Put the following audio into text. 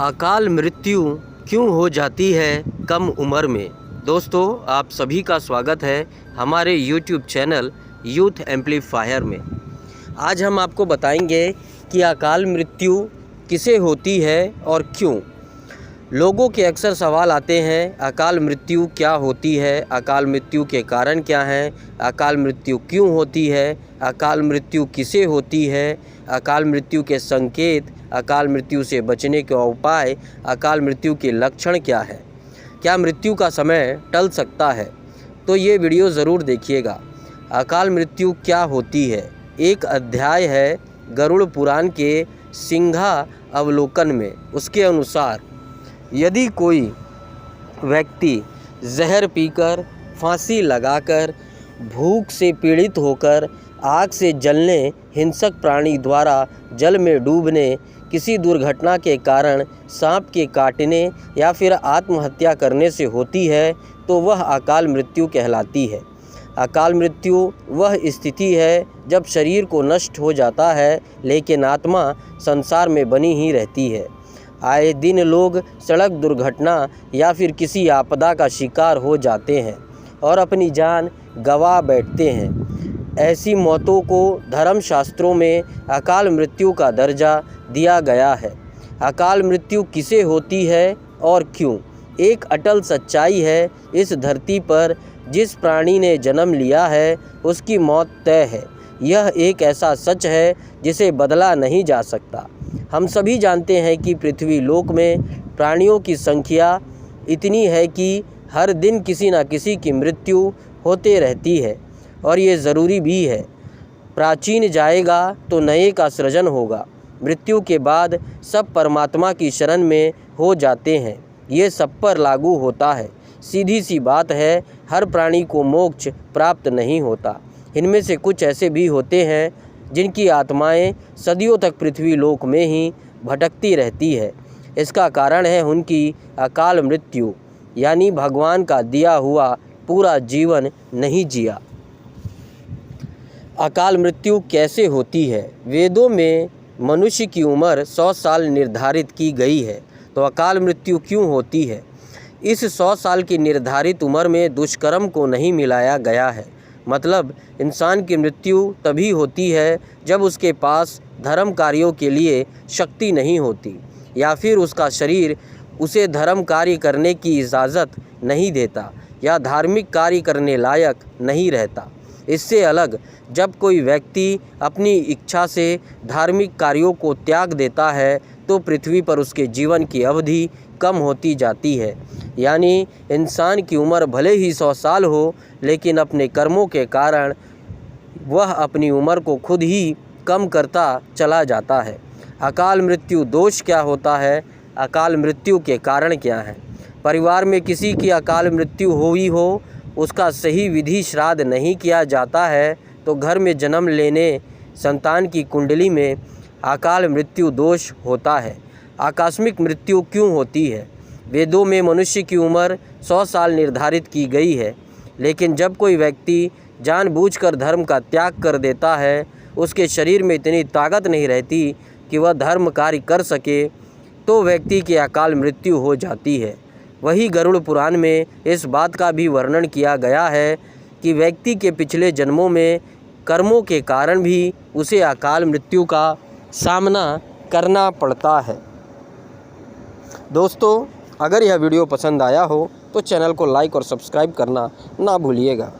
अकाल मृत्यु क्यों हो जाती है कम उम्र में। दोस्तों, आप सभी का स्वागत है हमारे YouTube चैनल यूथ एम्पलीफायर में। आज हम आपको बताएंगे कि अकाल मृत्यु किसे होती है और क्यों। लोगों के अक्सर सवाल आते हैं, अकाल मृत्यु क्या होती है, अकाल मृत्यु के कारण क्या हैं, अकाल मृत्यु क्यों होती है, अकाल मृत्यु किसे होती है, अकाल मृत्यु के संकेत, अकाल मृत्यु से बचने के उपाय, अकाल मृत्यु के लक्षण क्या है, क्या मृत्यु का समय टल सकता है। तो ये वीडियो ज़रूर देखिएगा। अकाल मृत्यु क्या होती है, एक अध्याय है गरुड़ पुराण के सिंघा अवलोकन में। उसके अनुसार यदि कोई व्यक्ति जहर पीकर, फांसी लगाकर, भूख से पीड़ित होकर, आग से जलने, हिंसक प्राणी द्वारा जल में डूबने, किसी दुर्घटना के कारण सांप के काटने या फिर आत्महत्या करने से होती है तो वह अकाल मृत्यु कहलाती है। अकाल मृत्यु वह स्थिति है जब शरीर को नष्ट हो जाता है लेकिन आत्मा संसार में बनी ही रहती है। आए दिन लोग सड़क दुर्घटना या फिर किसी आपदा का शिकार हो जाते हैं और अपनी जान गंवा बैठते हैं। ऐसी मौतों को धर्मशास्त्रों में अकाल मृत्यु का दर्जा दिया गया है। अकाल मृत्यु किसे होती है और क्यों? एक अटल सच्चाई है, इस धरती पर जिस प्राणी ने जन्म लिया है उसकी मौत तय है। यह एक ऐसा सच है जिसे बदला नहीं जा सकता। हम सभी जानते हैं कि पृथ्वी लोक में प्राणियों की संख्या इतनी है कि हर दिन किसी न किसी की मृत्यु होते रहती है और ये ज़रूरी भी है। प्राचीन जाएगा तो नए का सृजन होगा। मृत्यु के बाद सब परमात्मा की शरण में हो जाते हैं। ये सब पर लागू होता है। सीधी सी बात है, हर प्राणी को मोक्ष प्राप्त नहीं होता। इनमें से कुछ ऐसे भी होते हैं जिनकी आत्माएं सदियों तक पृथ्वी लोक में ही भटकती रहती है। इसका कारण है उनकी अकाल मृत्यु, यानी भगवान का दिया हुआ पूरा जीवन नहीं जिया। अकाल मृत्यु कैसे होती है? वेदों में मनुष्य की उम्र 100 साल निर्धारित की गई है, तो अकाल मृत्यु क्यों होती है? इस 100 साल की निर्धारित उम्र में दुष्कर्म को नहीं मिलाया गया है। मतलब इंसान की मृत्यु तभी होती है जब उसके पास धर्म कार्यों के लिए शक्ति नहीं होती या फिर उसका शरीर उसे धर्म कार्य करने की इजाज़त नहीं देता या धार्मिक कार्य करने लायक नहीं रहता। इससे अलग जब कोई व्यक्ति अपनी इच्छा से धार्मिक कार्यों को त्याग देता है तो पृथ्वी पर उसके जीवन की अवधि कम होती जाती है। यानी इंसान की उम्र भले ही 100 साल हो लेकिन अपने कर्मों के कारण वह अपनी उम्र को खुद ही कम करता चला जाता है। अकाल मृत्यु दोष क्या होता है? अकाल मृत्यु के कारण क्या हैं? परिवार में किसी की अकाल मृत्यु हुई हो, उसका सही विधि श्राद्ध नहीं किया जाता है तो घर में जन्म लेने संतान की कुंडली में अकाल मृत्यु दोष होता है। आकस्मिक मृत्यु क्यों होती है? वेदों में मनुष्य की उम्र 100 साल निर्धारित की गई है, लेकिन जब कोई व्यक्ति जानबूझकर धर्म का त्याग कर देता है, उसके शरीर में इतनी ताकत नहीं रहती कि वह धर्म कार्य कर सके, तो व्यक्ति की अकाल मृत्यु हो जाती है। वही गरुड़ पुराण में इस बात का भी वर्णन किया गया है कि व्यक्ति के पिछले जन्मों में कर्मों के कारण भी उसे अकाल मृत्यु का सामना करना पड़ता है। दोस्तों, अगर यह वीडियो पसंद आया हो तो चैनल को लाइक और सब्सक्राइब करना ना भूलिएगा।